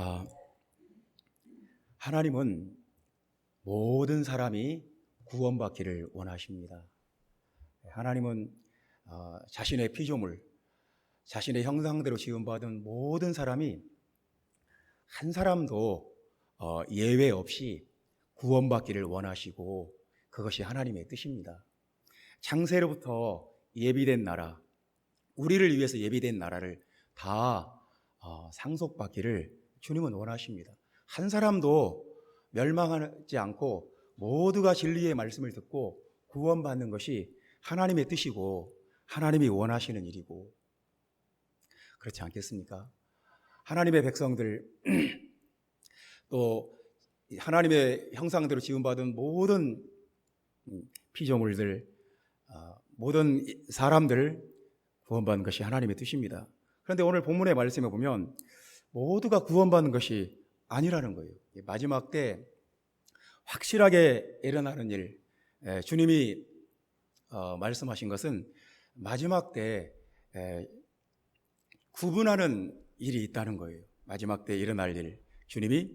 아, 하나님은 모든 사람이 구원받기를 원하십니다. 하나님은 자신의 피조물, 자신의 형상대로 지음받은 모든 사람이 한 사람도 예외 없이 구원받기를 원하시고 그것이 하나님의 뜻입니다. 창세로부터 예비된 나라, 우리를 위해서 예비된 나라를 다 상속받기를 주님은 원하십니다. 한 사람도 멸망하지 않고 모두가 진리의 말씀을 듣고 구원받는 것이 하나님의 뜻이고 하나님이 원하시는 일이고, 그렇지 않겠습니까? 하나님의 백성들 또 하나님의 형상대로 지음받은 모든 피조물들, 모든 사람들 구원받는 것이 하나님의 뜻입니다. 그런데 오늘 본문의 말씀에 보면 모두가 구원받는 것이 아니라는 거예요. 마지막 때 확실하게 일어나는 일, 주님이 말씀하신 것은 마지막 때 구분하는 일이 있다는 거예요. 마지막 때 일어날 일, 주님이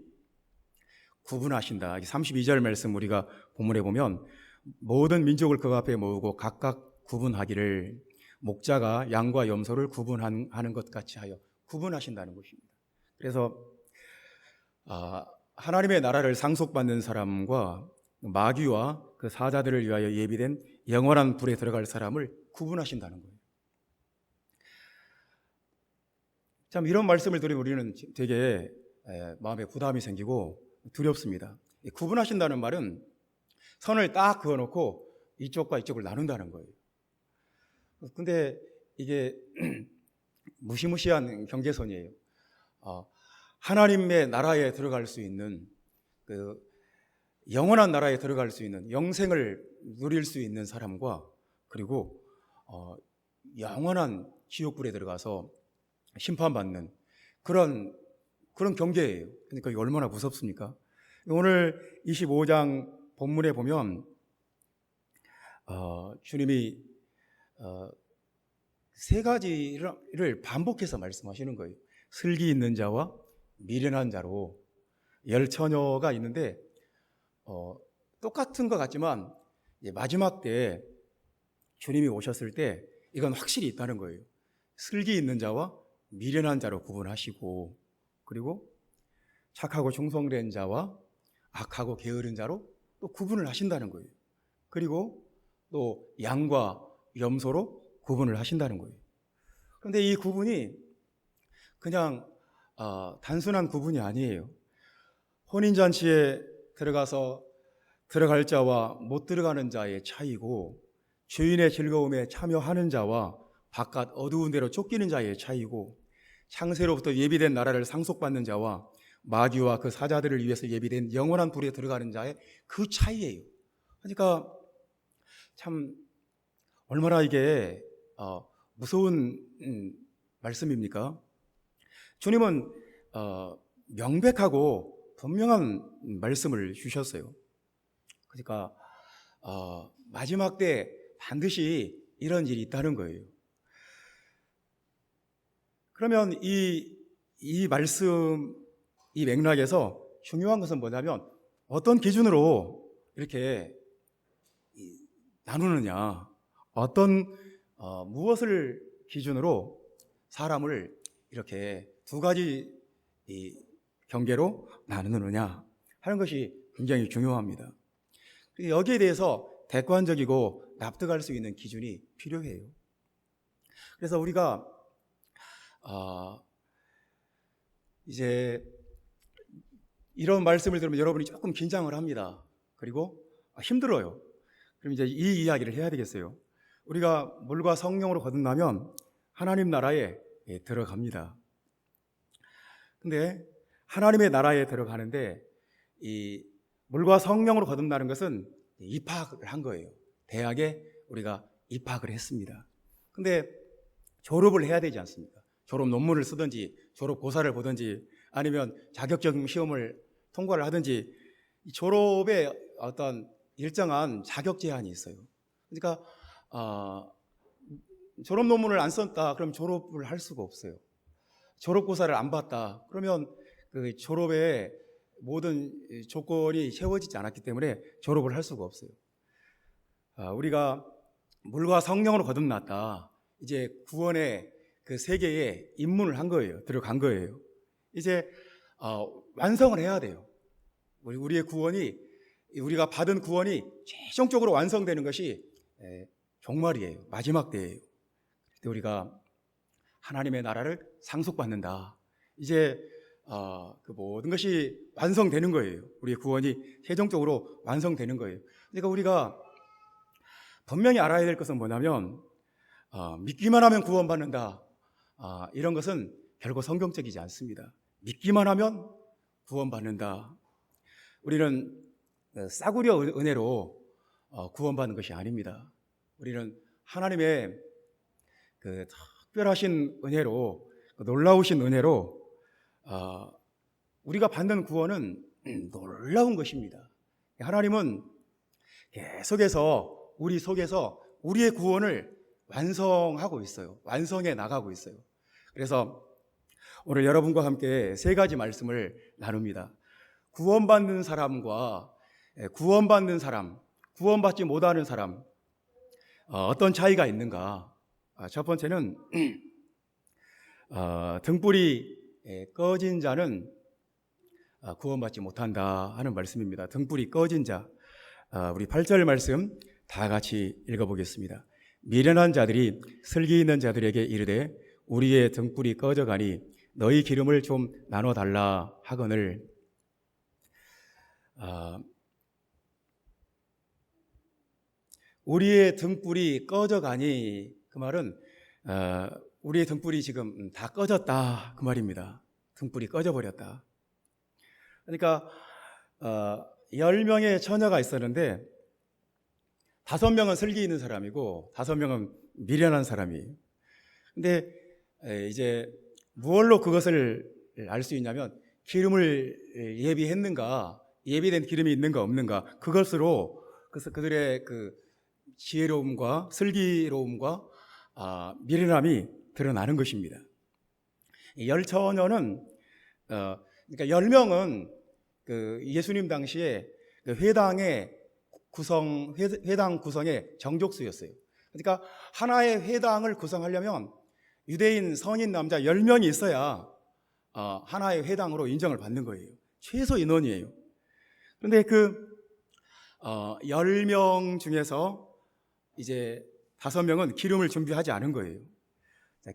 구분하신다. 32절 말씀 우리가 본문에 보면 모든 민족을 그 앞에 모으고 각각 구분하기를 목자가 양과 염소를 구분하는 것 같이 하여 구분하신다는 것입니다. 그래서 하나님의 나라를 상속받는 사람과 마귀와 그 사자들을 위하여 예비된 영원한 불에 들어갈 사람을 구분하신다는 거예요. 참, 이런 말씀을 들으면 우리는 되게 마음에 부담이 생기고 두렵습니다. 구분하신다는 말은 선을 딱 그어놓고 이쪽과 이쪽을 나눈다는 거예요. 근데 이게 무시무시한 경계선이에요. 하나님의 나라에 들어갈 수 있는, 그 영원한 나라에 들어갈 수 있는, 영생을 누릴 수 있는 사람과, 그리고 영원한 지옥불에 들어가서 심판받는 그런 경계예요. 그러니까 이게 얼마나 무섭습니까? 오늘 25장 본문에 보면 주님이 세 가지를 반복해서 말씀하시는 거예요. 슬기 있는 자와 미련한 자로, 열처녀가 있는데 똑같은 것 같지만 마지막 때 주님이 오셨을 때 이건 확실히 있다는 거예요. 슬기 있는 자와 미련한 자로 구분하시고, 그리고 착하고 충성된 자와 악하고 게으른 자로 또 구분을 하신다는 거예요. 그리고 또 양과 염소로 구분을 하신다는 거예요. 그런데 이 구분이 그냥 단순한 구분이 아니에요. 혼인잔치에 들어갈 자와 못 들어가는 자의 차이고, 주인의 즐거움에 참여하는 자와 바깥 어두운 데로 쫓기는 자의 차이고, 창세로부터 예비된 나라를 상속받는 자와 마귀와 그 사자들을 위해서 예비된 영원한 불에 들어가는 자의 그 차이예요. 그러니까 참 얼마나 이게 무서운 말씀입니까? 주님은 명백하고 분명한 말씀을 주셨어요. 그러니까 마지막 때 반드시 이런 일이 있다는 거예요. 그러면 이 말씀, 이 맥락에서 중요한 것은 뭐냐면 어떤 기준으로 이렇게 나누느냐, 무엇을 기준으로 사람을 이렇게 두 가지 경계로 나누느냐 하는 것이 굉장히 중요합니다. 여기에 대해서 객관적이고 납득할 수 있는 기준이 필요해요. 그래서 우리가 이제 이런 말씀을 들으면 여러분이 조금 긴장을 합니다. 그리고 힘들어요. 그럼 이제 이 이야기를 해야 되겠어요. 우리가 물과 성령으로 거듭나면 하나님 나라에 들어갑니다. 근데 하나님의 나라에 들어가는데 이 물과 성령으로 거듭나는 것은 입학을 한 거예요. 대학에 우리가 입학을 했습니다. 근데 졸업을 해야 되지 않습니까? 졸업 논문을 쓰든지 졸업 고사를 보든지 아니면 자격증 시험을 통과를 하든지 졸업에 어떤 일정한 자격 제한이 있어요. 그러니까 졸업 논문을 안 썼다 그럼 졸업을 할 수가 없어요. 졸업 고사를 안 봤다 그러면 그 졸업의 모든 조건이 채워지지 않았기 때문에 졸업을 할 수가 없어요. 우리가 물과 성령으로 거듭났다. 이제 구원의 그 세계에 입문을 한 거예요. 들어간 거예요. 이제 완성을 해야 돼요. 우리의 구원이, 우리가 받은 구원이 최종적으로 완성되는 것이 종말이에요. 마지막 때예요. 그때 우리가 하나님의 나라를 상속받는다. 이제 그 모든 것이 완성되는 거예요. 우리의 구원이 최종적으로 완성되는 거예요. 그러니까 우리가 분명히 알아야 될 것은 뭐냐면 믿기만 하면 구원받는다. 이런 것은 결코 성경적이지 않습니다. 믿기만 하면 구원받는다. 우리는 싸구려 은혜로 구원받는 것이 아닙니다. 우리는 하나님의 그 특별하신 은혜로, 놀라우신 은혜로 우리가 받는 구원은 놀라운 것입니다. 하나님은 계속해서 우리 속에서 우리의 구원을 완성하고 있어요. 완성해 나가고 있어요. 그래서 오늘 여러분과 함께 세 가지 말씀을 나눕니다. 구원받는 사람과 구원받는 사람, 구원받지 못하는 사람, 어떤 차이가 있는가? 첫 번째는 등불이 꺼진 자는 구원받지 못한다 하는 말씀입니다. 등불이 꺼진 자, 우리 8절 말씀 다 같이 읽어보겠습니다. 미련한 자들이 슬기 있는 자들에게 이르되 우리의 등불이 꺼져가니 너희 기름을 좀 나눠달라 하거늘. 우리의 등불이 꺼져가니, 그 말은 우리의 등불이 지금 다 꺼졌다 그 말입니다. 등불이 꺼져버렸다. 그러니까 10명의 처녀가 있었는데 5명은 슬기 있는 사람이고 5명은 미련한 사람이에요. 근데 이제 무엇로 그것을 알 수 있냐면 기름을 예비했는가, 예비된 기름이 있는가 없는가, 그것으로 그들의 그 지혜로움과 슬기로움과 미련함이 드러나는 것입니다. 10처녀는 그러니까 10명은 그 예수님 당시에 그 회당 구성의 정족수였어요. 그러니까 하나의 회당을 구성하려면 유대인 성인 남자 10명이 있어야 하나의 회당으로 인정을 받는 거예요. 최소 인원이에요. 그런데 그 10명 중에서 이제 5명은 기름을 준비하지 않은 거예요.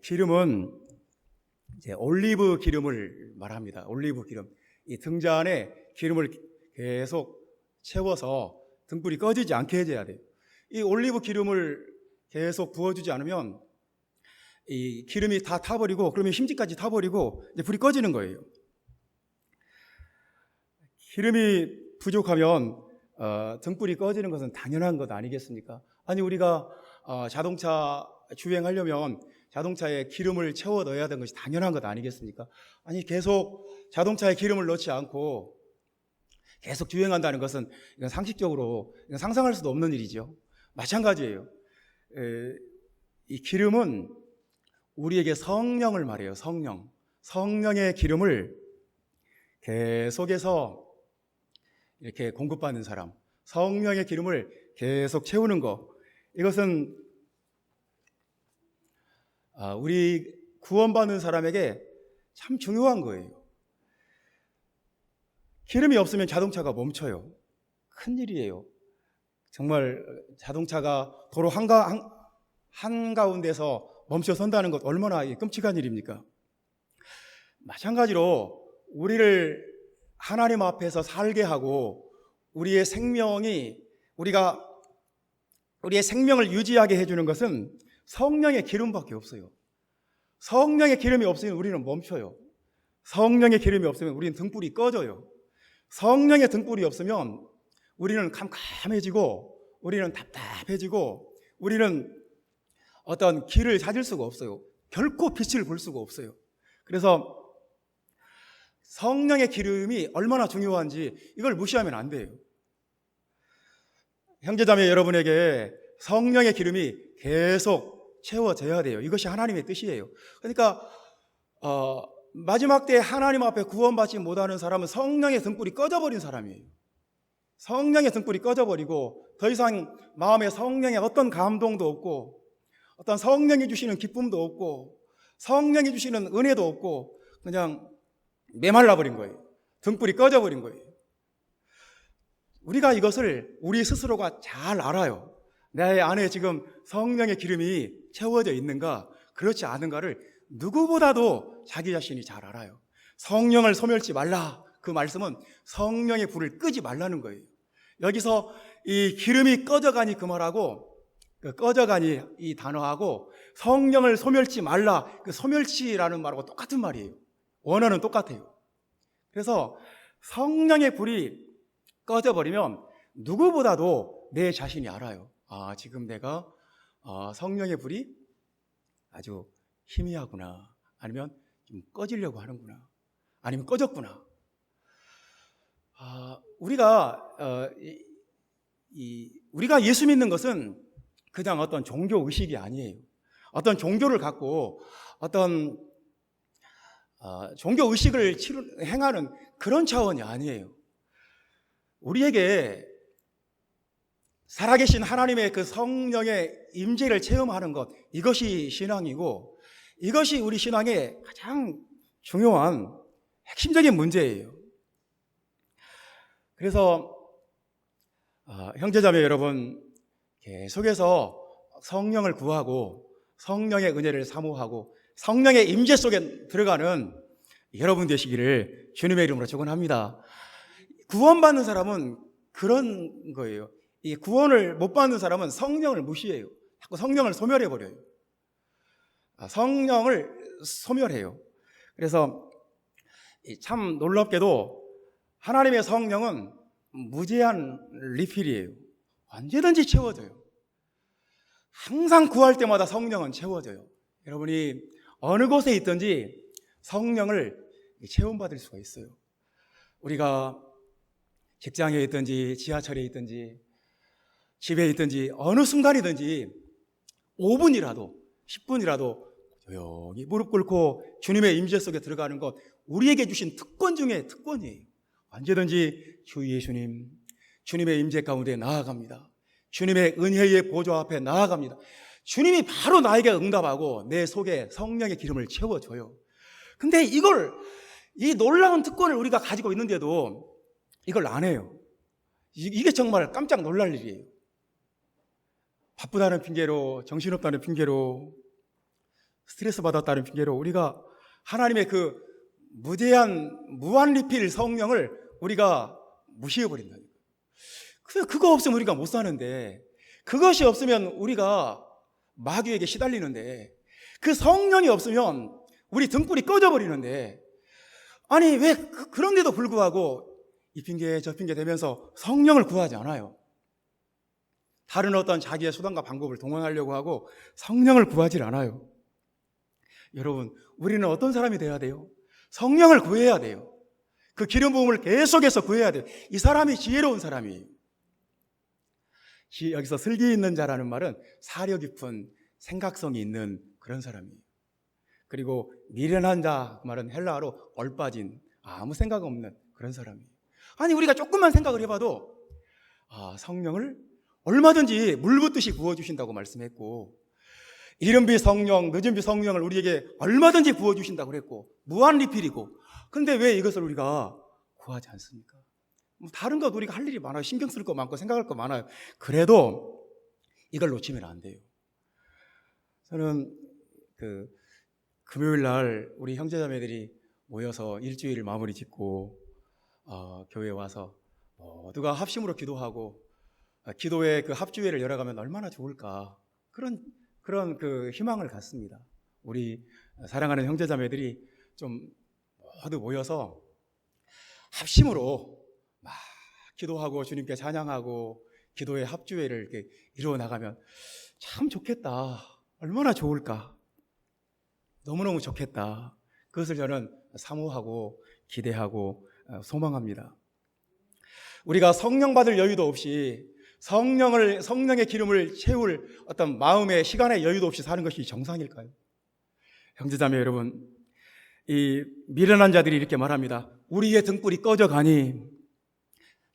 기름은 이제 올리브 기름을 말합니다. 올리브 기름. 이 등잔에 기름을 계속 채워서 등불이 꺼지지 않게 해줘야 돼요. 이 올리브 기름을 계속 부어주지 않으면 이 기름이 다 타버리고, 그러면 심지까지 타버리고 이제 불이 꺼지는 거예요. 기름이 부족하면 등불이 꺼지는 것은 당연한 것 아니겠습니까? 아니, 우리가 자동차 주행하려면 자동차에 기름을 채워 넣어야 되는 것이 당연한 것 아니겠습니까? 아니, 계속 자동차에 기름을 넣지 않고 계속 주행한다는 것은 이건 상식적으로 상상할 수도 없는 일이죠. 마찬가지예요. 이 기름은 우리에게 성령을 말해요. 성령의 기름을 계속해서 이렇게 공급받는 사람, 성령의 기름을 계속 채우는 것, 이것은 우리 구원받는 사람에게 참 중요한 거예요. 기름이 없으면 자동차가 멈춰요. 큰일이에요. 정말 자동차가 도로 한가운데서 멈춰 선다는 것 얼마나 끔찍한 일입니까? 마찬가지로 우리를 하나님 앞에서 살게 하고 우리의 생명을 유지하게 해주는 것은 성령의 기름밖에 없어요. 성령의 기름이 없으면 우리는 멈춰요. 성령의 기름이 없으면 우리는 등불이 꺼져요. 성령의 등불이 없으면 우리는 캄캄해지고, 우리는 답답해지고, 우리는 어떤 길을 찾을 수가 없어요. 결코 빛을 볼 수가 없어요. 그래서 성령의 기름이 얼마나 중요한지 이걸 무시하면 안 돼요. 형제자매 여러분에게 성령의 기름이 계속 채워져야 돼요. 이것이 하나님의 뜻이에요. 그러니까 마지막 때 하나님 앞에 구원받지 못하는 사람은 성령의 등불이 꺼져버린 사람이에요. 성령의 등불이 꺼져버리고 더 이상 마음에 성령의 어떤 감동도 없고 어떤 성령이 주시는 기쁨도 없고 성령이 주시는 은혜도 없고 그냥 메말라버린 거예요. 등불이 꺼져버린 거예요. 우리가 이것을 우리 스스로가 잘 알아요. 내 안에 지금 성령의 기름이 채워져 있는가 그렇지 않은가를 누구보다도 자기 자신이 잘 알아요. 성령을 소멸치 말라, 그 말씀은 성령의 불을 끄지 말라는 거예요. 여기서 이 기름이 꺼져가니 그 말하고 그 꺼져가니 이 단어하고 성령을 소멸치 말라, 그 소멸치라는 말하고 똑같은 말이에요. 원어는 똑같아요. 그래서 성령의 불이 꺼져버리면 누구보다도 내 자신이 알아요. 아, 지금 내가 성령의 불이 아주 희미하구나, 아니면 좀 꺼지려고 하는구나, 아니면 꺼졌구나. 우리가 예수 믿는 것은 그냥 어떤 종교 의식이 아니에요. 어떤 종교를 갖고 어떤 종교 의식을 행하는 그런 차원이 아니에요. 우리에게 살아계신 하나님의 그 성령의 임재를 체험하는 것, 이것이 신앙이고 이것이 우리 신앙의 가장 중요한 핵심적인 문제예요. 그래서 형제자매 여러분, 계속해서 성령을 구하고 성령의 은혜를 사모하고 성령의 임재 속에 들어가는 여러분 되시기를 주님의 이름으로 축원합니다. 구원받는 사람은 그런 거예요. 이 구원을 못 받는 사람은 성령을 무시해요. 자꾸 성령을 소멸해버려요. 성령을 소멸해요. 그래서 참 놀랍게도 하나님의 성령은 무제한 리필이에요. 언제든지 채워져요. 항상 구할 때마다 성령은 채워져요. 여러분이 어느 곳에 있든지 성령을 체험받을 수가 있어요. 우리가 직장에 있든지 지하철에 있든지 집에 있든지 어느 순간이든지 5분이라도 10분이라도 조용히 무릎 꿇고 주님의 임재 속에 들어가는 것, 우리에게 주신 특권 중에 특권이에요. 언제든지 주 예수님, 주님의 임재 가운데 나아갑니다. 주님의 은혜의 보좌 앞에 나아갑니다. 주님이 바로 나에게 응답하고 내 속에 성령의 기름을 채워줘요. 근데 이 놀라운 특권을 우리가 가지고 있는데도 이걸 안 해요. 이게 정말 깜짝 놀랄 일이에요. 바쁘다는 핑계로, 정신없다는 핑계로, 스트레스 받았다는 핑계로 우리가 하나님의 그 무한 리필 성령을 우리가 무시해버린다는 거예요. 그거 없으면 우리가 못 사는데, 그것이 없으면 우리가 마귀에게 시달리는데, 그 성령이 없으면 우리 등불이 꺼져버리는데, 아니 왜 그런데도 불구하고 이 핑계 저 핑계 대면서 성령을 구하지 않아요. 다른 어떤 자기의 수단과 방법을 동원하려고 하고 성령을 구하지 않아요. 여러분, 우리는 어떤 사람이 돼야 돼요? 성령을 구해야 돼요. 그 기름 부음을 계속해서 구해야 돼요. 이 사람이 지혜로운 사람이에요. 여기서 슬기 있는 자라는 말은 사려 깊은 생각성이 있는 그런 사람이에요. 그리고 미련한 자, 그 말은 헬라어로 얼빠진, 아무 생각 없는 그런 사람이에요. 아니 우리가 조금만 생각을 해봐도 성령을 얼마든지 물 붓듯이 부어주신다고 말씀했고, 이른비 성령, 늦은비 성령을 우리에게 얼마든지 부어주신다고 그랬고, 무한 리필이고, 근데 왜 이것을 우리가 구하지 않습니까? 다른 것 우리가 할 일이 많아요. 신경 쓸 거 많고 생각할 거 많아요. 그래도 이걸 놓치면 안 돼요. 저는 금요일 날 우리 형제자매들이 모여서 일주일 마무리 짓고 교회에 와서 모두가 합심으로 기도하고 기도의 그 합주회를 열어가면 얼마나 좋을까, 그런 그 희망을 갖습니다. 우리 사랑하는 형제자매들이 좀 모두 모여서 합심으로 막 기도하고 주님께 찬양하고 기도의 합주회를 이렇게 이루어 나가면 참 좋겠다, 얼마나 좋을까, 너무너무 좋겠다. 그것을 저는 사모하고 기대하고 소망합니다. 우리가 성령 받을 여유도 없이 성령의 기름을 채울 어떤 마음의 시간의 여유도 없이 사는 것이 정상일까요? 형제자매 여러분, 이 미련한 자들이 이렇게 말합니다. 우리의 등불이 꺼져가니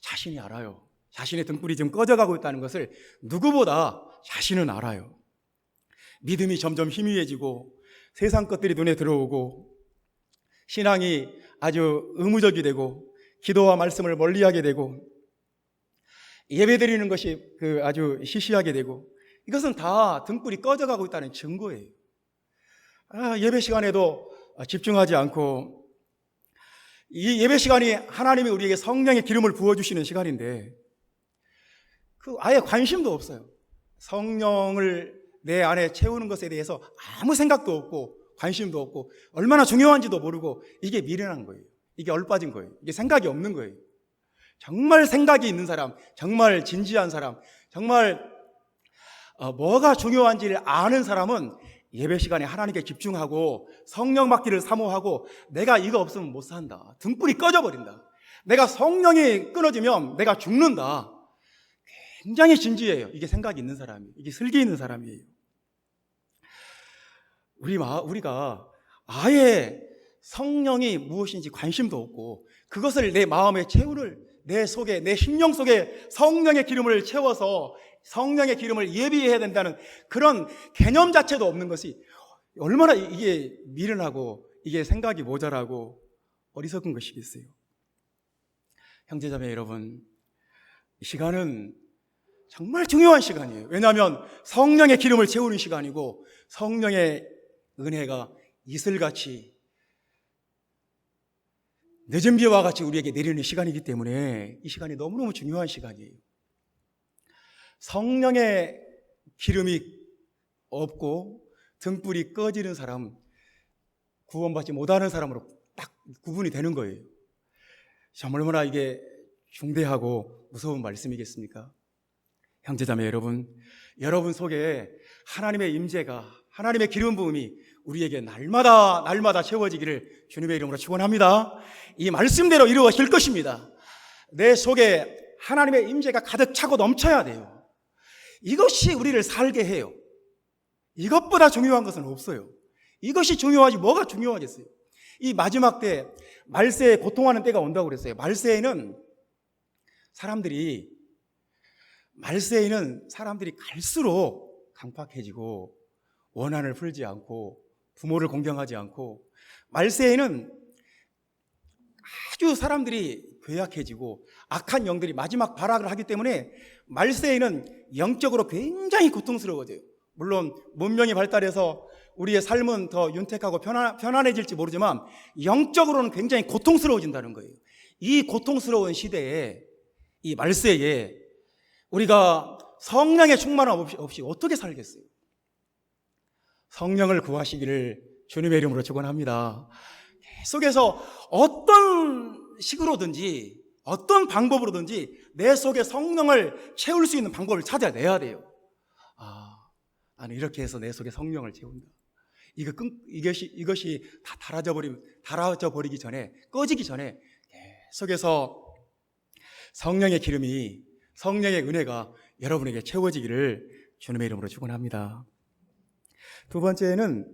자신이 알아요. 자신의 등불이 지금 꺼져가고 있다는 것을 누구보다 자신은 알아요. 믿음이 점점 희미해지고 세상 것들이 눈에 들어오고 신앙이 아주 의무적이 되고 기도와 말씀을 멀리하게 되고 예배드리는 것이 아주 시시하게 되고 이것은 다 등불이 꺼져가고 있다는 증거예요. 예배 시간에도 집중하지 않고 이 예배 시간이 하나님이 우리에게 성령의 기름을 부어주시는 시간인데 아예 관심도 없어요. 성령을 내 안에 채우는 것에 대해서 아무 생각도 없고 관심도 없고 얼마나 중요한지도 모르고 이게 미련한 거예요. 이게 얼빠진 거예요. 이게 생각이 없는 거예요. 정말 생각이 있는 사람, 정말 진지한 사람, 정말 뭐가 중요한지를 아는 사람은 예배 시간에 하나님께 집중하고 성령 받기를 사모하고 내가 이거 없으면 못 산다. 등불이 꺼져버린다. 내가 성령이 끊어지면 내가 죽는다. 굉장히 진지해요. 이게 생각이 있는 사람이, 이게 슬기 있는 사람이에요. 우리가 아예 성령이 무엇인지 관심도 없고 그것을 내 마음에 내 속에, 내 심령 속에 성령의 기름을 채워서 성령의 기름을 예비해야 된다는 그런 개념 자체도 없는 것이 얼마나 이게 미련하고 이게 생각이 모자라고 어리석은 것이겠어요. 형제자매 여러분, 이 시간은 정말 중요한 시간이에요. 왜냐하면 성령의 기름을 채우는 시간이고 성령의 은혜가 이슬같이 늦은 비와 같이 우리에게 내리는 시간이기 때문에 이 시간이 너무너무 중요한 시간이에요. 성령의 기름이 없고 등불이 꺼지는 사람, 구원받지 못하는 사람으로 딱 구분이 되는 거예요. 참 얼마나 이게 중대하고 무서운 말씀이겠습니까? 형제자매 여러분 속에 하나님의 임재가, 하나님의 기름 부음이 우리에게 날마다 채워지기를 주님의 이름으로 축원합니다. 이 말씀대로 이루어질 것입니다. 내 속에 하나님의 임재가 가득 차고 넘쳐야 돼요. 이것이 우리를 살게 해요. 이것보다 중요한 것은 없어요. 이것이 중요하지 뭐가 중요하겠어요. 이 마지막 때 말세에 고통하는 때가 온다고 그랬어요. 말세에는 사람들이 갈수록 강팍해지고 원한을 풀지 않고 부모를 공경하지 않고 말세에는 아주 사람들이 괴약해지고 악한 영들이 마지막 발악을 하기 때문에 말세에는 영적으로 굉장히 고통스러워져요. 물론 문명이 발달해서 우리의 삶은 더 윤택하고 편안해질지 모르지만 영적으로는 굉장히 고통스러워진다는 거예요. 이 고통스러운 시대에, 이 말세에 우리가 성령의 충만함 없이 어떻게 살겠어요? 성령을 구하시기를 주님의 이름으로 축원합니다. 계속해서 어떤 식으로든지 어떤 방법으로든지 내 속에 성령을 채울 수 있는 방법을 찾아내야 돼요. 나는 이렇게 해서 내 속에 성령을 채운다. 이것이 다 달아져 버리기 전에, 꺼지기 전에 계속해서 성령의 기름이, 성령의 은혜가 여러분에게 채워지기를 주님의 이름으로 축원합니다. 두 번째는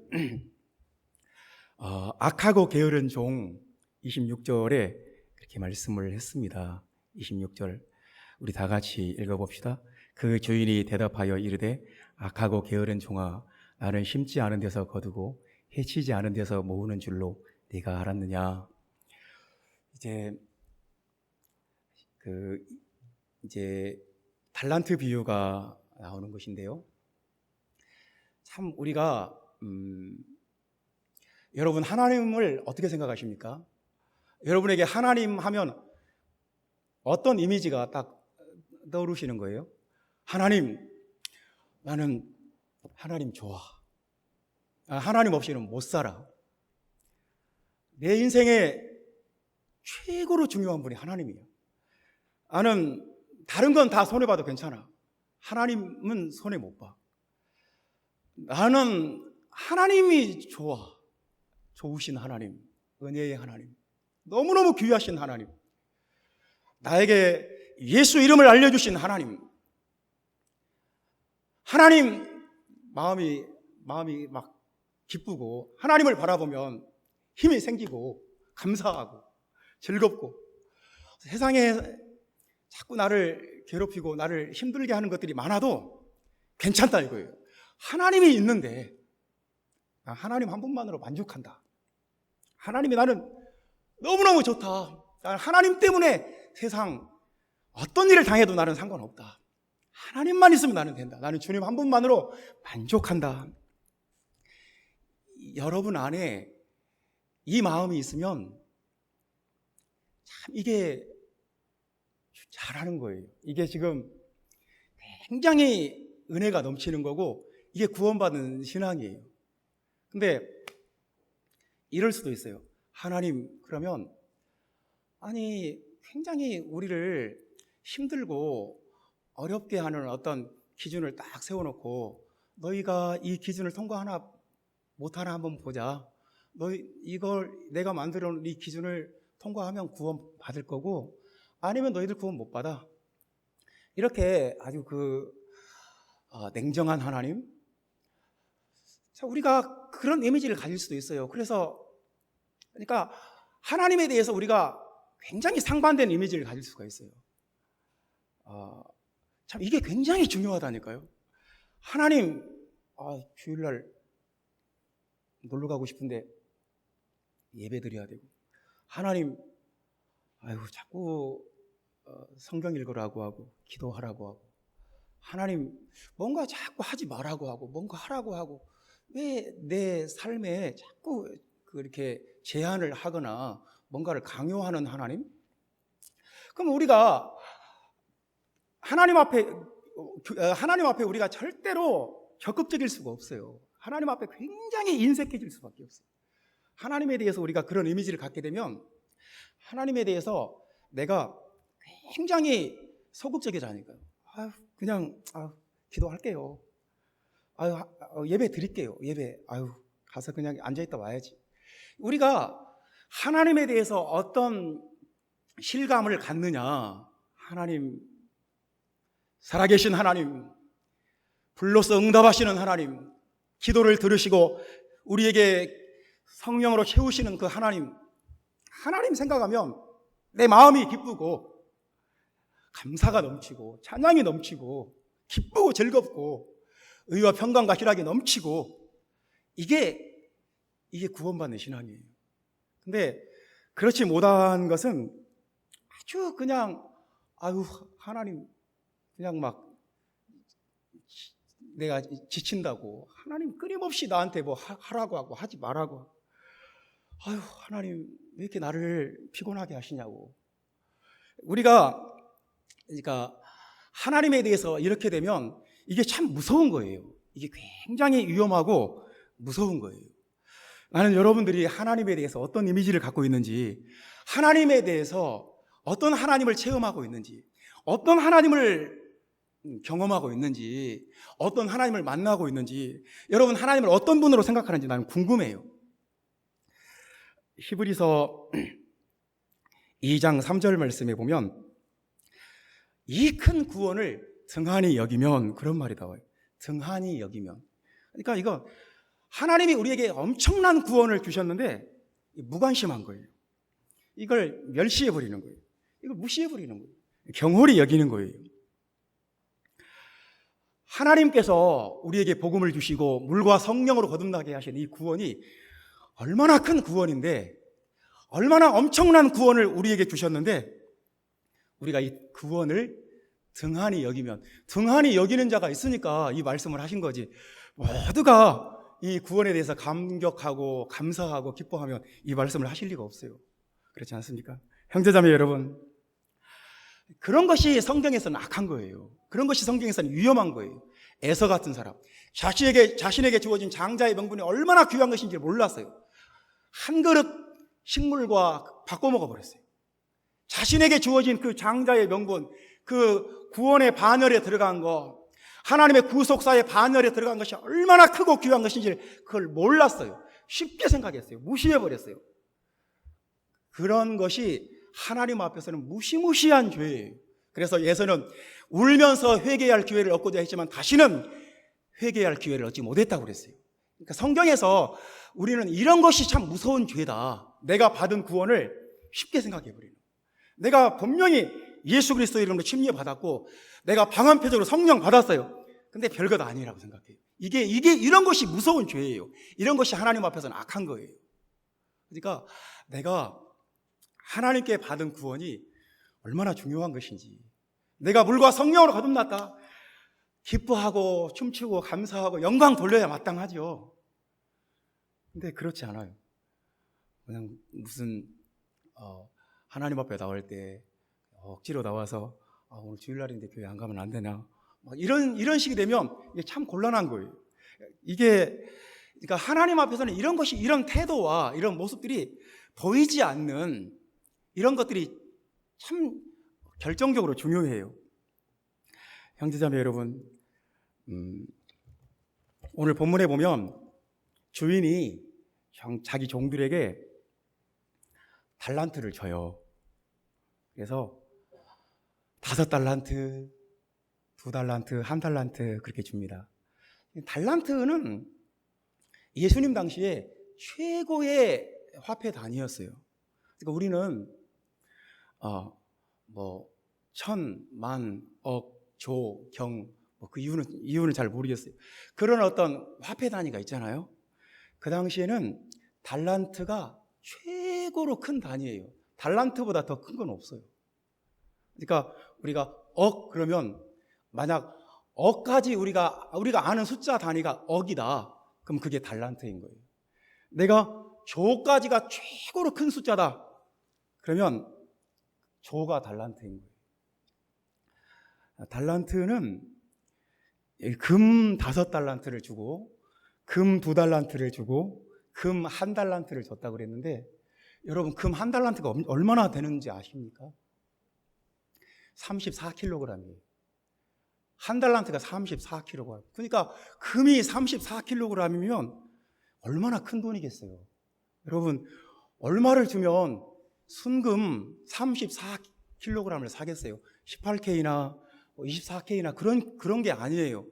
악하고 게으른 종 26절에 그렇게 말씀을 했습니다. 26절 우리 다 같이 읽어봅시다. 그 주인이 대답하여 이르되 악하고 게으른 종아, 나는 심지 않은 데서 거두고 해치지 않은 데서 모으는 줄로 네가 알았느냐. 이제 달란트 비유가 나오는 것인데요. 참 우리가 여러분 하나님을 어떻게 생각하십니까? 여러분에게 하나님 하면 어떤 이미지가 딱 떠오르시는 거예요? 하나님, 나는 하나님 좋아. 하나님 없이는 못 살아. 내 인생에 최고로 중요한 분이 하나님이에요. 나는 다른 건 다 손해봐도 괜찮아. 하나님은 손해 못 봐. 나는 하나님이 좋아. 좋으신 하나님, 은혜의 하나님, 너무너무 귀하신 하나님, 나에게 예수 이름을 알려주신 하나님, 마음이 막 기쁘고 하나님을 바라보면 힘이 생기고 감사하고 즐겁고 세상에 자꾸 나를 괴롭히고 나를 힘들게 하는 것들이 많아도 괜찮다 이거예요. 하나님이 있는데 하나님 한 분만으로 만족한다. 하나님이 나는 너무너무 좋다. 하나님 때문에 세상 어떤 일을 당해도 나는 상관없다. 하나님만 있으면 나는 된다. 나는 주님 한 분만으로 만족한다. 여러분 안에 이 마음이 있으면 참 이게 잘하는 거예요. 이게 지금 굉장히 은혜가 넘치는 거고 이게 구원받은 신앙이에요. 근데 이럴 수도 있어요. 하나님, 그러면 아니 굉장히 우리를 힘들고 어렵게 하는 어떤 기준을 딱 세워놓고 너희가 이 기준을 통과하나 못하나 한번 보자. 너희 이걸 내가 만들어 놓은 이 기준을 통과하면 구원 받을 거고 아니면 너희들 구원 못 받아. 이렇게 아주 냉정한 하나님. 자, 우리가 그런 이미지를 가질 수도 있어요. 그러니까 하나님에 대해서 우리가 굉장히 상반된 이미지를 가질 수가 있어요. 참 이게 굉장히 중요하다니까요. 하나님, 주일날 놀러 가고 싶은데 예배 드려야 되고, 하나님, 자꾸 성경 읽으라고 하고 기도하라고 하고, 하나님 뭔가 자꾸 하지 말라고 하고 뭔가 하라고 하고, 왜 내 삶에 자꾸 그렇게 제한을 하거나 뭔가를 강요하는 하나님? 그럼 우리가 하나님 앞에 우리가 절대로 적극적일 수가 없어요. 하나님 앞에 굉장히 인색해질 수밖에 없어요. 하나님에 대해서 우리가 그런 이미지를 갖게 되면 하나님에 대해서 내가 굉장히 소극적이라니까요. 그냥 기도할게요. 예배 드릴게요. 예배. 가서 그냥 앉아있다 와야지. 우리가 하나님에 대해서 어떤 실감을 갖느냐. 하나님, 살아계신 하나님, 불로서 응답하시는 하나님, 기도를 들으시고 우리에게 성령으로 채우시는 그 하나님 생각하면 내 마음이 기쁘고 감사가 넘치고 찬양이 넘치고 기쁘고 즐겁고 의와 평강과 희락이 넘치고 이게 구원받는 신앙이에요. 근데 그렇지 못한 것은 아주 그냥 하나님 그냥 막 내가 지친다고 하나님 끊임없이 나한테 뭐 하라고 하고 하지 말라고 하고 하나님 왜 이렇게 나를 피곤하게 하시냐고. 우리가 그러니까 하나님에 대해서 이렇게 되면 이게 참 무서운 거예요. 이게 굉장히 위험하고 무서운 거예요. 나는 여러분들이 하나님에 대해서 어떤 이미지를 갖고 있는지, 하나님에 대해서 어떤 하나님을 체험하고 있는지, 어떤 하나님을 경험하고 있는지, 어떤 하나님을 만나고 있는지, 여러분 하나님을 어떤 분으로 생각하는지 나는 궁금해요. 히브리서 2장 3절 말씀에 보면 이 큰 구원을 등한히 여기면, 그런 말이 나와요. 등한히 여기면. 그러니까 이거 하나님이 우리에게 엄청난 구원을 주셨는데 무관심한 거예요. 이걸 멸시해버리는 거예요. 이걸 무시해버리는 거예요. 경홀히 여기는 거예요. 하나님께서 우리에게 복음을 주시고 물과 성령으로 거듭나게 하신 이 구원이 얼마나 큰 구원인데, 얼마나 엄청난 구원을 우리에게 주셨는데 우리가 이 구원을 등한히 여기면, 등한히 여기는 자가 있으니까 이 말씀을 하신 거지, 모두가 이 구원에 대해서 감격하고 감사하고 기뻐하면 이 말씀을 하실 리가 없어요. 그렇지 않습니까? 형제자매 여러분, 그런 것이 성경에서는 악한 거예요. 그런 것이 성경에서는 위험한 거예요. 에서 같은 사람, 자신에게 주어진 장자의 명분이 얼마나 귀한 것인지 몰랐어요. 한 그릇 식물과 바꿔 먹어버렸어요. 자신에게 주어진 그 장자의 명분, 그 구원의 반열에 들어간 거, 하나님의 구속사의 반열에 들어간 것이 얼마나 크고 귀한 것인지 그걸 몰랐어요. 쉽게 생각했어요. 무시해버렸어요. 그런 것이 하나님 앞에서는 무시무시한 죄예요. 그래서 예수는 울면서 회개할 기회를 얻고자 했지만 다시는 회개할 기회를 얻지 못했다고 그랬어요. 그러니까 성경에서 우리는 이런 것이 참 무서운 죄다. 내가 받은 구원을 쉽게 생각해버리는. 내가 분명히 예수 그리스도 이름으로 침례 받았고 내가 방언표적으로 성령 받았어요. 근데 별것 아니라고 생각해요. 이게 이런 것이 무서운 죄예요. 이런 것이 하나님 앞에서는 악한 거예요. 그러니까 내가 하나님께 받은 구원이 얼마나 중요한 것인지, 내가 물과 성령으로 거듭났다, 기뻐하고 춤추고 감사하고 영광 돌려야 마땅하죠. 근데 그렇지 않아요. 그냥 무슨 하나님 앞에 나올 때 억지로 나와서 오늘 주일날인데 교회 안 가면 안 되나, 이런 식이 되면 이게 참 곤란한 거예요. 그러니까 하나님 앞에서는 이런 것이, 이런 태도와 이런 모습들이 보이지 않는 이런 것들이 참 결정적으로 중요해요. 형제자매 여러분, 오늘 본문에 보면 주인이 자기 종들에게 달란트를 줘요. 그래서 5달란트, 2달란트, 1달란트 그렇게 줍니다. 달란트는 예수님 당시에 최고의 화폐 단위였어요. 그러니까 우리는 천, 만, 억, 조, 경, 그 이유는 잘 모르겠어요. 그런 어떤 화폐 단위가 있잖아요. 그 당시에는 달란트가 최고로 큰 단위예요. 달란트보다 더 큰 건 없어요. 그러니까 우리가 억 그러면, 만약 억까지 우리가 아는 숫자 단위가 억이다, 그럼 그게 달란트인 거예요. 내가 조까지가 최고로 큰 숫자다, 그러면 조가 달란트인 거예요. 달란트는 금 5달란트를 주고 금 2달란트를 주고 금 1달란트를 줬다고 그랬는데, 여러분 금 1달란트가 얼마나 되는지 아십니까? 34kg이에요. 1달란트가 34kg. 그러니까 금이 34kg이면 얼마나 큰 돈이겠어요. 여러분 얼마를 주면 순금 34kg을 사겠어요? 18K나 24K나 그런 게 아니에요.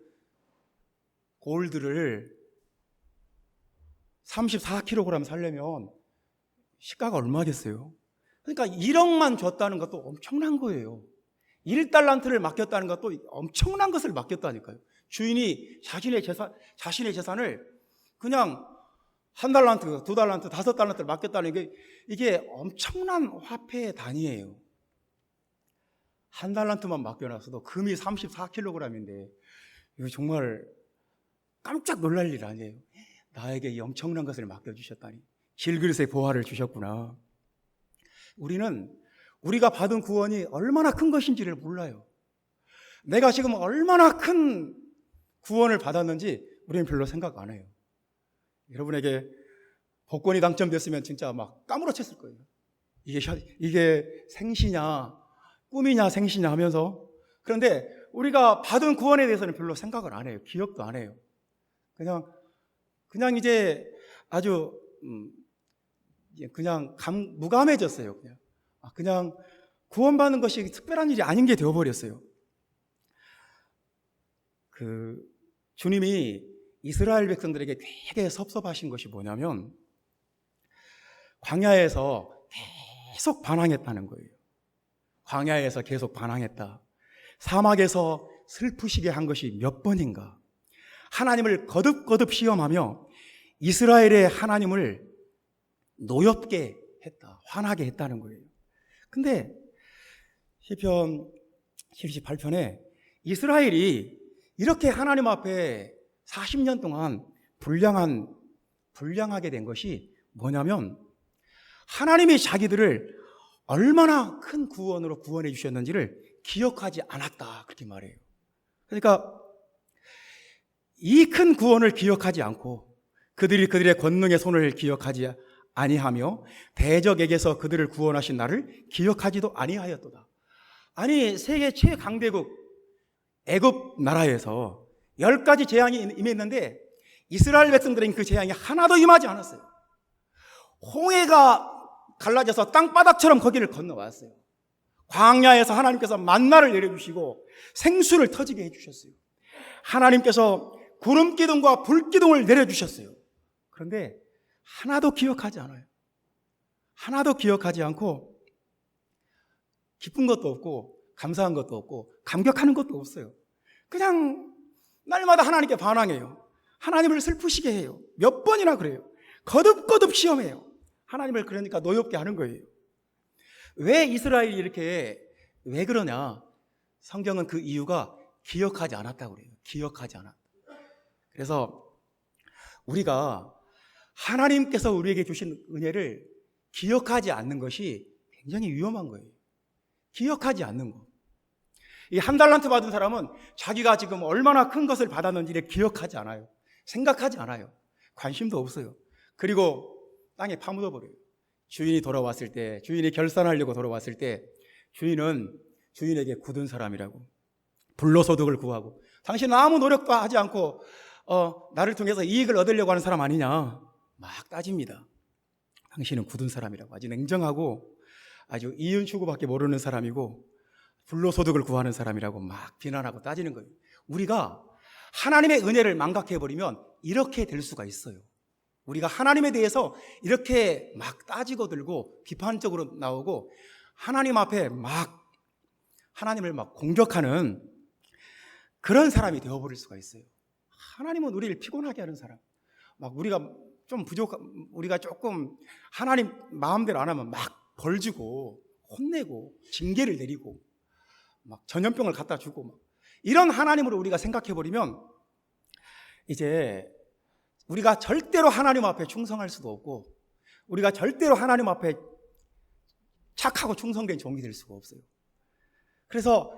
골드를 34kg 사려면 시가가 얼마겠어요? 그러니까 1억만 줬다는 것도 엄청난 거예요. 1달란트를 맡겼다는 것도 엄청난 것을 맡겼다니까요. 주인이 자신의 재산을 그냥 1달란트, 2달란트, 5달란트를 맡겼다는 게, 이게 엄청난 화폐의 단위예요. 1달란트만 맡겨놨어도 금이 34kg인데 이거 정말 깜짝 놀랄 일 아니에요. 나에게 이 엄청난 것을 맡겨주셨다니, 질그릇의 보화를 주셨구나. 우리가 받은 구원이 얼마나 큰 것인지를 몰라요. 내가 지금 얼마나 큰 구원을 받았는지 우리는 별로 생각 안 해요. 여러분에게 복권이 당첨됐으면 진짜 막 까무러쳤을 거예요. 이게 생시냐 꿈이냐 생시냐 하면서. 그런데 우리가 받은 구원에 대해서는 별로 생각을 안 해요. 기억도 안 해요. 그냥 이제 아주 그냥 무감해졌어요. 그냥 구원받는 것이 특별한 일이 아닌 게 되어버렸어요. 주님이 이스라엘 백성들에게 되게 섭섭하신 것이 뭐냐면, 광야에서 계속 반항했다는 거예요. 광야에서 계속 반항했다. 사막에서 슬프시게 한 것이 몇 번인가. 하나님을 거듭거듭 시험하며 이스라엘의 하나님을 노엽게 했다, 화나게 했다는 거예요. 근데 시편 78편에 이스라엘이 이렇게 하나님 앞에 40년 동안 불량하게 된 것이 뭐냐면, 하나님이 자기들을 얼마나 큰 구원으로 구원해 주셨는지를 기억하지 않았다, 그렇게 말해요. 그러니까 이 큰 구원을 기억하지 않고 그들의 권능의 손을 기억하지 아니하며 대적에게서 그들을 구원하신 나를 기억하지도 아니하였도다. 아니, 세계 최강대국 애굽 나라에서 10가지 재앙이 임했는데 이스라엘 백성들에게 그 재앙이 하나도 임하지 않았어요. 홍해가 갈라져서 땅바닥처럼 거기를 건너왔어요. 광야에서 하나님께서 만나를 내려주시고 생수를 터지게 해주셨어요. 하나님께서 구름 기둥과 불 기둥을 내려주셨어요. 그런데 하나도 기억하지 않아요. 하나도 기억하지 않고 기쁜 것도 없고 감사한 것도 없고 감격하는 것도 없어요. 그냥 날마다 하나님께 반항해요. 하나님을 슬프시게 해요. 몇 번이나 그래요. 거듭거듭 시험해요. 하나님을 그러니까 노엽게 하는 거예요. 왜 이스라엘이 이렇게 왜 그러냐? 성경은 그 이유가 기억하지 않았다고 그래요. 기억하지 않았다. 그래서 우리가 하나님께서 우리에게 주신 은혜를 기억하지 않는 것이 굉장히 위험한 거예요. 기억하지 않는 거. 이 한 달란트 받은 사람은 자기가 지금 얼마나 큰 것을 받았는지를 기억하지 않아요. 생각하지 않아요. 관심도 없어요. 그리고 땅에 파묻어 버려요. 주인이 돌아왔을 때, 주인이 결산하려고 돌아왔을 때 주인은 주인에게 굳은 사람이라고 불로소득을 구하고, 당신은 아무 노력도 하지 않고 나를 통해서 이익을 얻으려고 하는 사람 아니냐 막 따집니다. 당신은 굳은 사람이라고, 아주 냉정하고 아주 이윤 추구밖에 모르는 사람이고 불로소득을 구하는 사람이라고 막 비난하고 따지는 거예요. 우리가 하나님의 은혜를 망각해버리면 이렇게 될 수가 있어요. 우리가 하나님에 대해서 이렇게 막 따지고 들고 비판적으로 나오고 하나님 앞에 막 하나님을 막 공격하는 그런 사람이 되어버릴 수가 있어요. 하나님은 우리를 피곤하게 하는 사람, 막 우리가 좀 우리가 조금 하나님 마음대로 안 하면 막 벌주고 혼내고 징계를 내리고 막 전염병을 갖다 주고 막 이런 하나님으로 우리가 생각해버리면 이제 우리가 절대로 하나님 앞에 충성할 수도 없고 우리가 절대로 하나님 앞에 착하고 충성된 종이 될 수가 없어요. 그래서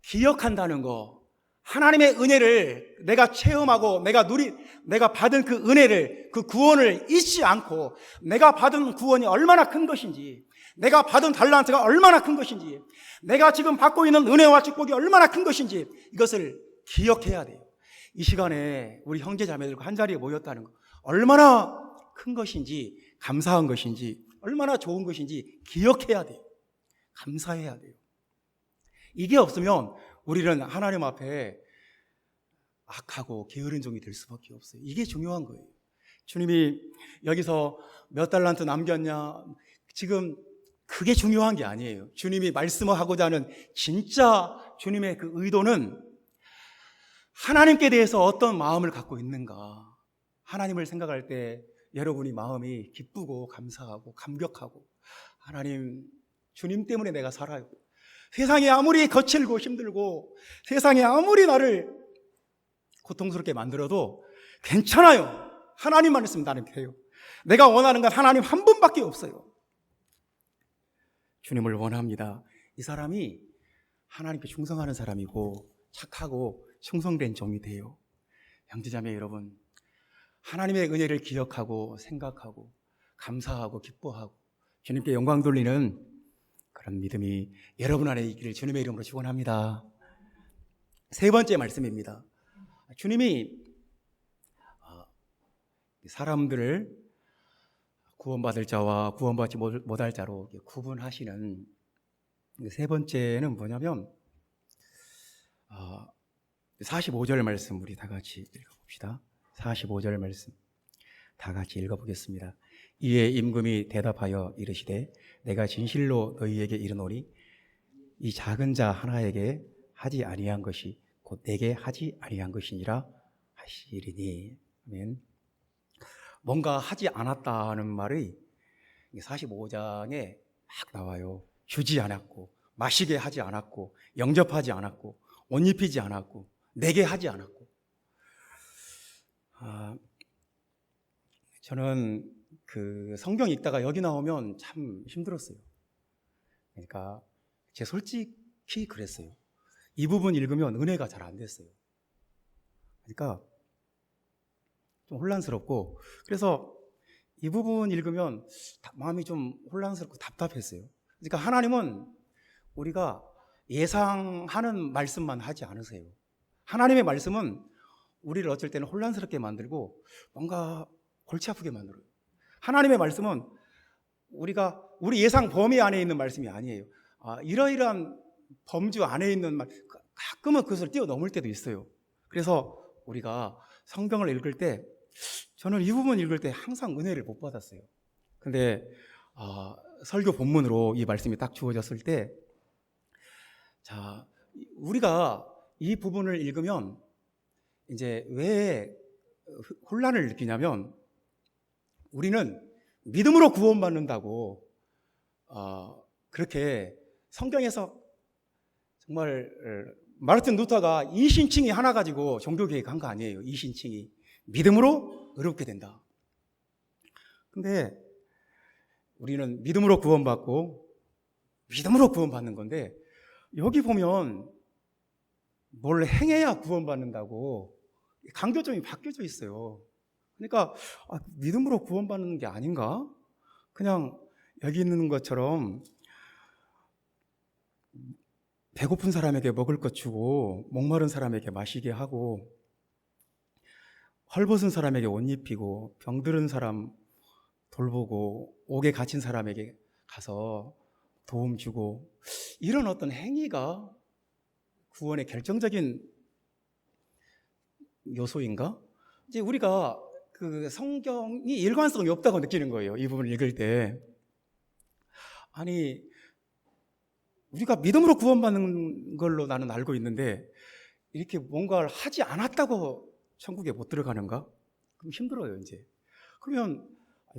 기억한다는 거, 하나님의 은혜를 내가 체험하고 내가 받은 그 은혜를, 그 구원을 잊지 않고 내가 받은 구원이 얼마나 큰 것인지, 내가 받은 달란트가 얼마나 큰 것인지, 내가 지금 받고 있는 은혜와 축복이 얼마나 큰 것인지 이것을 기억해야 돼요. 이 시간에 우리 형제 자매들과 한자리에 모였다는 거 얼마나 큰 것인지, 감사한 것인지, 얼마나 좋은 것인지 기억해야 돼요. 감사해야 돼요. 이게 없으면 우리는 하나님 앞에 악하고 게으른 종이 될 수밖에 없어요. 이게 중요한 거예요. 주님이 여기서 몇 달란트 남겼냐, 지금 그게 중요한 게 아니에요. 주님이 말씀하고자 하는 진짜 주님의 그 의도는 하나님께 대해서 어떤 마음을 갖고 있는가. 하나님을 생각할 때 여러분이 마음이 기쁘고 감사하고 감격하고, 하나님, 주님 때문에 내가 살아요. 세상이 아무리 거칠고 힘들고 세상이 아무리 나를 고통스럽게 만들어도 괜찮아요. 하나님만 있으면 나는 돼요. 내가 원하는 건 하나님 한 분밖에 없어요. 주님을 원합니다. 이 사람이 하나님께 충성하는 사람이고 착하고 충성된 종이 돼요. 형제자매 여러분, 하나님의 은혜를 기억하고 생각하고 감사하고 기뻐하고 주님께 영광 돌리는 그런 믿음이 여러분 안에 있기를 주님의 이름으로 축원합니다. 세 번째 말씀입니다. 주님이 사람들을 구원받을 자와 구원받지 못할 자로 구분하시는 세 번째는 뭐냐면 45절 말씀 우리 다 같이 읽어봅시다. 45절 말씀 다 같이 읽어보겠습니다. 이에 임금이 대답하여 이르시되 내가 진실로 너희에게 이르노니 이 작은 자 하나에게 하지 아니한 것이 곧 내게 하지 아니한 것이니라 하시리니. 아멘. 뭔가 하지 않았다는 말이 45장에 막 나와요. 주지 않았고 마시게 하지 않았고 영접하지 않았고 옷 입히지 않았고 내게 하지 않았고. 저는 그 성경 읽다가 여기 나오면 참 힘들었어요. 그러니까 제 솔직히 그랬어요. 이 부분 읽으면 은혜가 잘 안 됐어요. 그러니까 좀 혼란스럽고, 그래서 이 부분 읽으면 마음이 좀 혼란스럽고 답답했어요. 그러니까 하나님은 우리가 예상하는 말씀만 하지 않으세요. 하나님의 말씀은 우리를 어쩔 때는 혼란스럽게 만들고 뭔가 골치 아프게 만들어요. 하나님의 말씀은 우리 예상 범위 안에 있는 말씀이 아니에요. 이러이러한 범주 안에 있는 말, 가끔은 그것을 뛰어넘을 때도 있어요. 그래서 우리가 성경을 읽을 때 저는 이 부분 읽을 때 항상 은혜를 못 받았어요. 근데 설교 본문으로 이 말씀이 딱 주어졌을 때, 자, 우리가 이 부분을 읽으면 이제 왜 혼란을 느끼냐면, 우리는 믿음으로 구원받는다고 그렇게 성경에서 정말 마르틴 루터가 이신칭이 하나 가지고 종교개혁 한 거 아니에요. 이신칭이 믿음으로 의롭게 된다. 근데 우리는 믿음으로 구원받고 믿음으로 구원받는 건데, 여기 보면 뭘 행해야 구원받는다고 강조점이 바뀌어져 있어요. 그러니까 믿음으로 구원받는 게 아닌가? 그냥 여기 있는 것처럼 배고픈 사람에게 먹을 것 주고 목마른 사람에게 마시게 하고 헐벗은 사람에게 옷 입히고 병들은 사람 돌보고 옥에 갇힌 사람에게 가서 도움 주고, 이런 어떤 행위가 구원의 결정적인 요소인가? 이제 우리가 그 성경이 일관성이 없다고 느끼는 거예요. 이 부분을 읽을 때. 아니, 우리가 믿음으로 구원받는 걸로 나는 알고 있는데 이렇게 뭔가를 하지 않았다고 천국에 못 들어가는가? 그럼 힘들어요, 이제. 그러면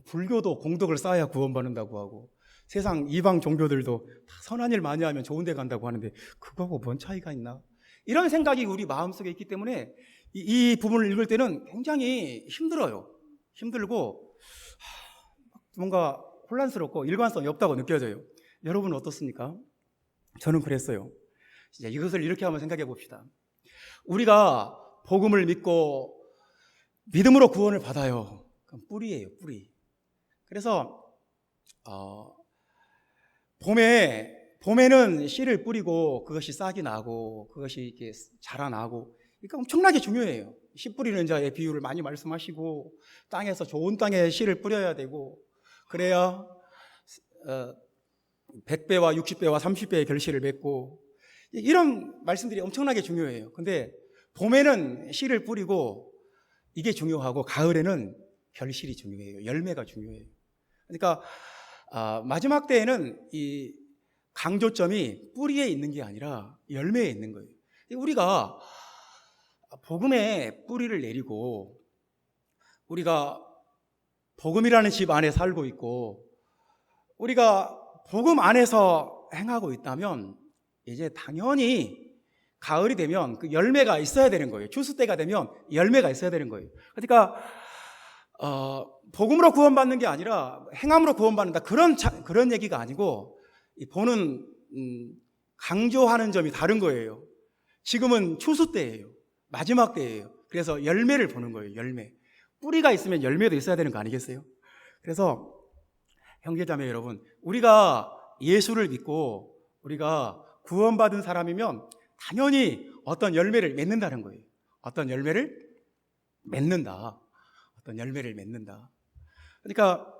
불교도 공덕을 쌓아야 구원받는다고 하고 세상 이방 종교들도 다 선한 일 많이 하면 좋은 데 간다고 하는데 그거하고 뭔 차이가 있나? 이런 생각이 우리 마음속에 있기 때문에 이 부분을 읽을 때는 굉장히 힘들어요. 힘들고 뭔가 혼란스럽고 일관성이 없다고 느껴져요. 여러분은 어떻습니까? 저는 그랬어요. 이것을 이렇게 한번 생각해 봅시다. 우리가 복음을 믿고 믿음으로 구원을 받아요. 그럼 뿌리예요, 뿌리. 그래서 봄에는 씨를 뿌리고 그것이 싹이 나고 그것이 이렇게 자라나고, 그러니까 엄청나게 중요해요. 씨 뿌리는 자의 비유를 많이 말씀하시고 땅에서 좋은 땅에 씨를 뿌려야 되고, 그래야 100배와 60배와 30배의 결실을 맺고, 이런 말씀들이 엄청나게 중요해요. 근데 봄에는 씨를 뿌리고 이게 중요하고 가을에는 결실이 중요해요. 열매가 중요해요. 그러니까 마지막 때에는 이 강조점이 뿌리에 있는 게 아니라 열매에 있는 거예요. 우리가 복음에 뿌리를 내리고 우리가 복음이라는 집 안에 살고 있고 우리가 복음 안에서 행하고 있다면 이제 당연히 가을이 되면 그 열매가 있어야 되는 거예요. 추수 때가 되면 열매가 있어야 되는 거예요. 그러니까 복음으로 구원받는 게 아니라 행함으로 구원받는다, 그런 얘기가 아니고, 보는 강조하는 점이 다른 거예요. 지금은 추수 때예요. 마지막 때예요. 그래서 열매를 보는 거예요. 열매. 뿌리가 있으면 열매도 있어야 되는 거 아니겠어요? 그래서 형제자매 여러분, 우리가 예수를 믿고 우리가 구원받은 사람이면 당연히 어떤 열매를 맺는다는 거예요. 어떤 열매를 맺는다. 어떤 열매를 맺는다. 그러니까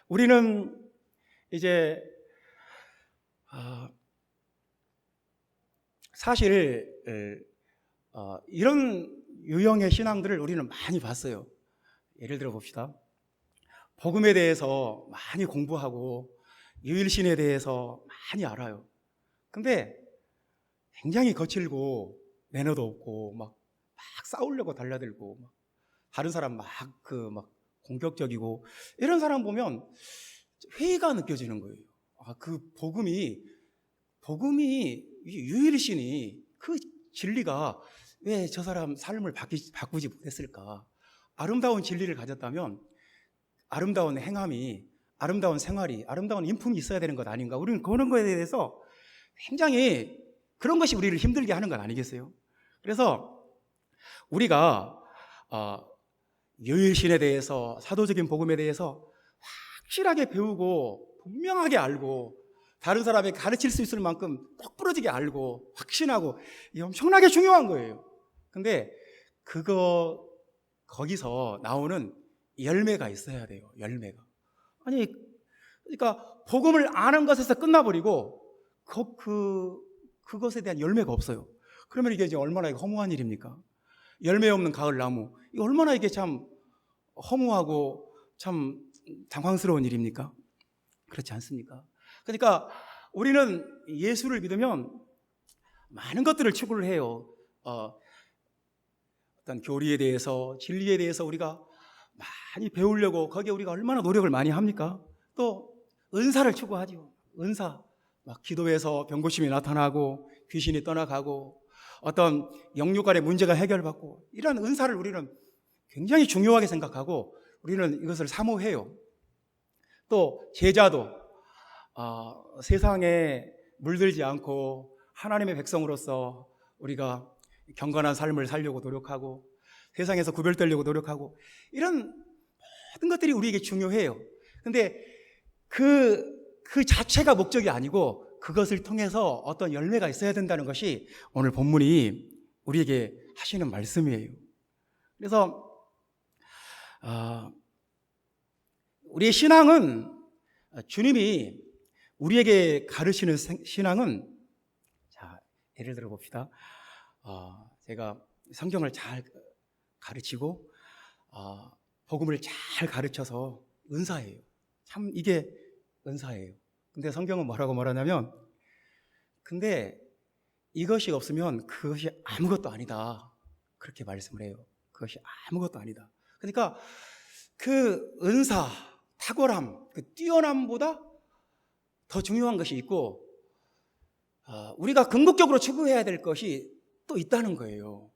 우리는 이제 사실 이런 유형의 신앙들을 우리는 많이 봤어요. 예를 들어 봅시다. 복음에 대해서 많이 공부하고 유일신에 대해서 많이 알아요. 근데 굉장히 거칠고 매너도 없고 막 싸우려고 달려들고 다른 사람 막 공격적이고, 이런 사람 보면 회의가 느껴지는 거예요. 그 복음이 유일신이 그 진리가 왜 저 사람 삶을 바꾸지 못했을까? 아름다운 진리를 가졌다면 아름다운 행함이, 아름다운 생활이, 아름다운 인품이 있어야 되는 것 아닌가? 우리는 그런 거에 대해서 굉장히 그런 것이 우리를 힘들게 하는 건 아니겠어요? 그래서 우리가 유일신에 대해서, 사도적인 복음에 대해서 확실하게 배우고 분명하게 알고 다른 사람에게 가르칠 수 있을 만큼 똑부러지게 알고 확신하고, 이게 엄청나게 중요한 거예요. 근데 거기서 나오는 열매가 있어야 돼요. 열매가. 그러니까 복음을 아는 것에서 끝나버리고 그것에 대한 열매가 없어요. 그러면 이게 이제 얼마나 허무한 일입니까? 열매 없는 가을 나무. 이거 얼마나 이게 참 허무하고 참 당황스러운 일입니까? 그렇지 않습니까? 그러니까 우리는 예수를 믿으면 많은 것들을 추구를 해요. 어떤 교리에 대해서, 진리에 대해서 우리가 많이 배우려고 거기에 우리가 얼마나 노력을 많이 합니까? 또 은사를 추구하죠. 은사. 막 기도해서 병고침이 나타나고 귀신이 떠나가고 어떤 영육 간의 문제가 해결받고 이런 은사를 우리는 굉장히 중요하게 생각하고 우리는 이것을 사모해요. 또 제자도 세상에 물들지 않고 하나님의 백성으로서 우리가 경건한 삶을 살려고 노력하고 세상에서 구별되려고 노력하고 이런 모든 것들이 우리에게 중요해요. 근데 그 자체가 목적이 아니고 그것을 통해서 어떤 열매가 있어야 된다는 것이 오늘 본문이 우리에게 하시는 말씀이에요. 그래서 우리의 신앙은 주님이 우리에게 가르치는 신앙은 자, 예를 들어 봅시다. 제가 성경을 잘 가르치고 복음을 잘 가르쳐서 은사예요. 참 이게 은사예요. 근데 성경은 뭐라고 말하냐면 근데 이것이 없으면 그것이 아무것도 아니다. 그렇게 말씀을 해요. 그것이 아무것도 아니다. 그러니까 그 은사, 탁월함, 그 뛰어남보다 더 중요한 것이 있고 우리가 궁극적으로 추구해야 될 것이 또 있다는 거예요.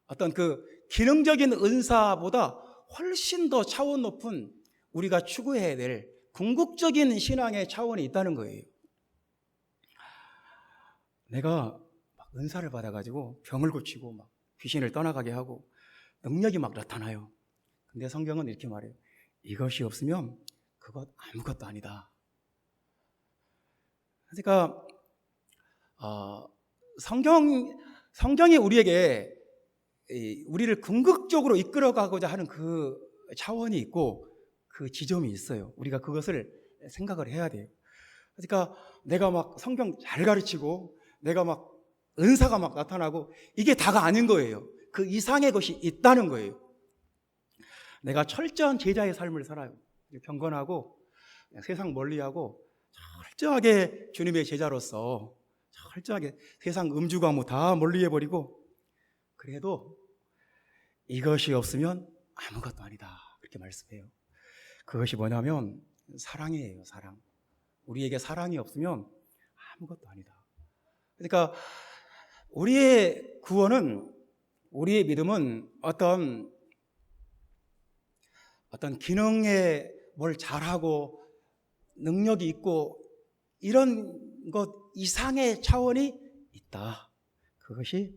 어떤 그 기능적인 은사보다 훨씬 더 차원 높은 우리가 추구해야 될 궁극적인 신앙의 차원이 있다는 거예요. 내가 막 은사를 받아가지고 병을 고치고 막 귀신을 떠나가게 하고 능력이 막 나타나요. 근데 성경은 이렇게 말해요. 이것이 없으면 그것 아무것도 아니다. 그러니까 성경이 우리에게 우리를 궁극적으로 이끌어가고자 하는 그 차원이 있고 그 지점이 있어요. 우리가 그것을 생각을 해야 돼요. 그러니까 내가 막 성경 잘 가르치고 내가 막 은사가 막 나타나고 이게 다가 아닌 거예요. 그 이상의 것이 있다는 거예요. 내가 철저한 제자의 삶을 살아요. 경건하고 세상 멀리하고 철저하게 주님의 제자로서 철저하게 세상 음주가무 다 멀리해버리고 그래도 이것이 없으면 아무것도 아니다. 그렇게 말씀해요. 그것이 뭐냐면 사랑이에요. 사랑. 우리에게 사랑이 없으면 아무것도 아니다. 그러니까 우리의 구원은 우리의 믿음은 어떤 기능에 뭘 잘하고 능력이 있고 이런 것 이상의 차원이 있다. 그것이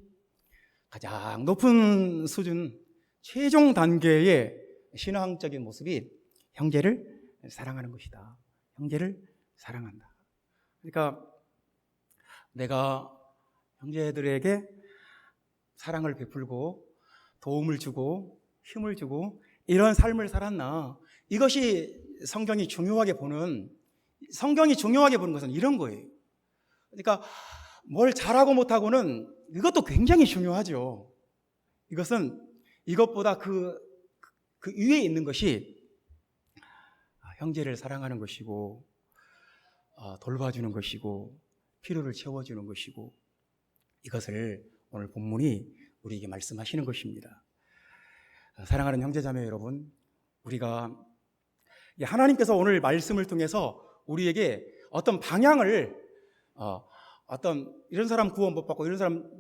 가장 높은 수준, 최종 단계의 신앙적인 모습이 형제를 사랑하는 것이다. 형제를 사랑한다. 그러니까 내가 형제들에게 사랑을 베풀고 도움을 주고 힘을 주고 이런 삶을 살았나. 이것이 성경이 중요하게 보는 것은 이런 거예요. 그러니까 뭘 잘하고 못하고는 이것도 굉장히 중요하죠. 이것보다 그 위에 있는 것이 형제를 사랑하는 것이고 돌봐주는 것이고 필요를 채워주는 것이고 이것을 오늘 본문이 우리에게 말씀하시는 것입니다. 사랑하는 형제자매 여러분, 우리가 하나님께서 오늘 말씀을 통해서 우리에게 어떤 방향을 이런 사람 구원 못 받고 이런 사람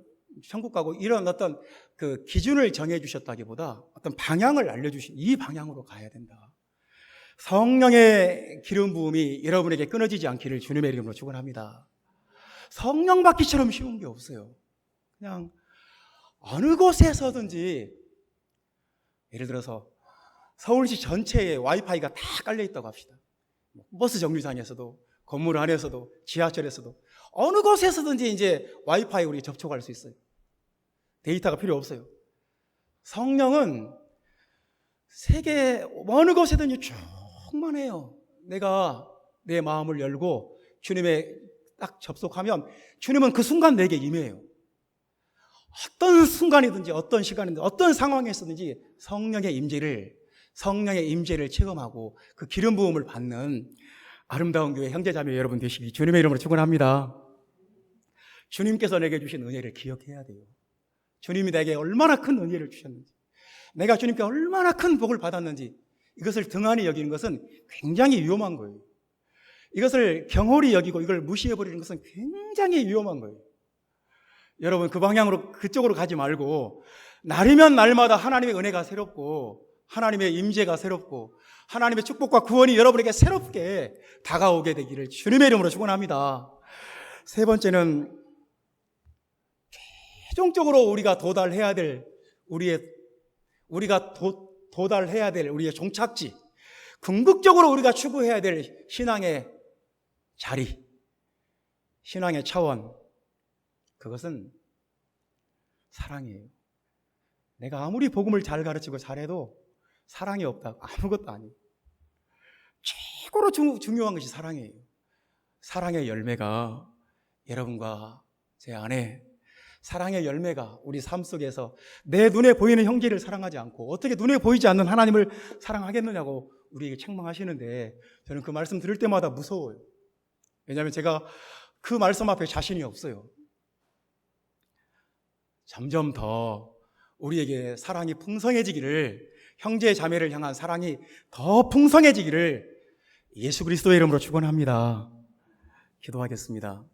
천국 가고 이런 어떤 그 기준을 정해 주셨다기보다 어떤 방향을 알려주신 이 방향으로 가야 된다. 성령의 기름 부음이 여러분에게 끊어지지 않기를 주님의 이름으로 축원합니다. 성령 받기처럼 쉬운 게 없어요. 그냥 어느 곳에서든지 예를 들어서 서울시 전체에 와이파이가 다 깔려 있다고 합시다. 버스 정류장에서도 건물 안에서도 지하철에서도 어느 곳에서든지 이제 와이파이 우리 접촉할 수 있어요. 데이터가 필요 없어요. 성령은 세계 어느 곳에든지 충만해요. 내가 내 마음을 열고 주님의 딱 접속하면 주님은 그 순간 내게 임해요. 어떤 순간이든지 어떤 시간이든지 어떤 상황에서든지 성령의 임재를 체험하고 그 기름 부음을 받는 아름다운 교회 형제자매 여러분 되시기 주님의 이름으로 축원합니다. 주님께서 내게 주신 은혜를 기억해야 돼요. 주님이 내게 얼마나 큰 은혜를 주셨는지, 내가 주님께 얼마나 큰 복을 받았는지, 이것을 등한히 여기는 것은 굉장히 위험한 거예요. 이것을 경홀히 여기고 이걸 무시해버리는 것은 굉장히 위험한 거예요. 여러분, 그 방향으로, 그쪽으로 가지 말고 날이면 날마다 하나님의 은혜가 새롭고 하나님의 임재가 새롭고 하나님의 축복과 구원이 여러분에게 새롭게 다가오게 되기를 주님의 이름으로 축원합니다. 세 번째는 최종적으로 우리가 도달해야 될 우리의 종착지, 궁극적으로 우리가 추구해야 될 신앙의 자리, 신앙의 차원, 그것은 사랑이에요. 내가 아무리 복음을 잘 가르치고 잘해도 사랑이 없다, 아무것도 아니에요. 최고로 중요한 것이 사랑이에요. 사랑의 열매가 여러분과 제 안에, 사랑의 열매가 우리 삶 속에서 내 눈에 보이는 형제를 사랑하지 않고 어떻게 눈에 보이지 않는 하나님을 사랑하겠느냐고 우리에게 책망하시는데, 저는 그 말씀 들을 때마다 무서워요. 왜냐하면 제가 그 말씀 앞에 자신이 없어요. 점점 더 우리에게 사랑이 풍성해지기를, 형제 자매를 향한 사랑이 더 풍성해지기를 예수 그리스도의 이름으로 축원합니다. 기도하겠습니다.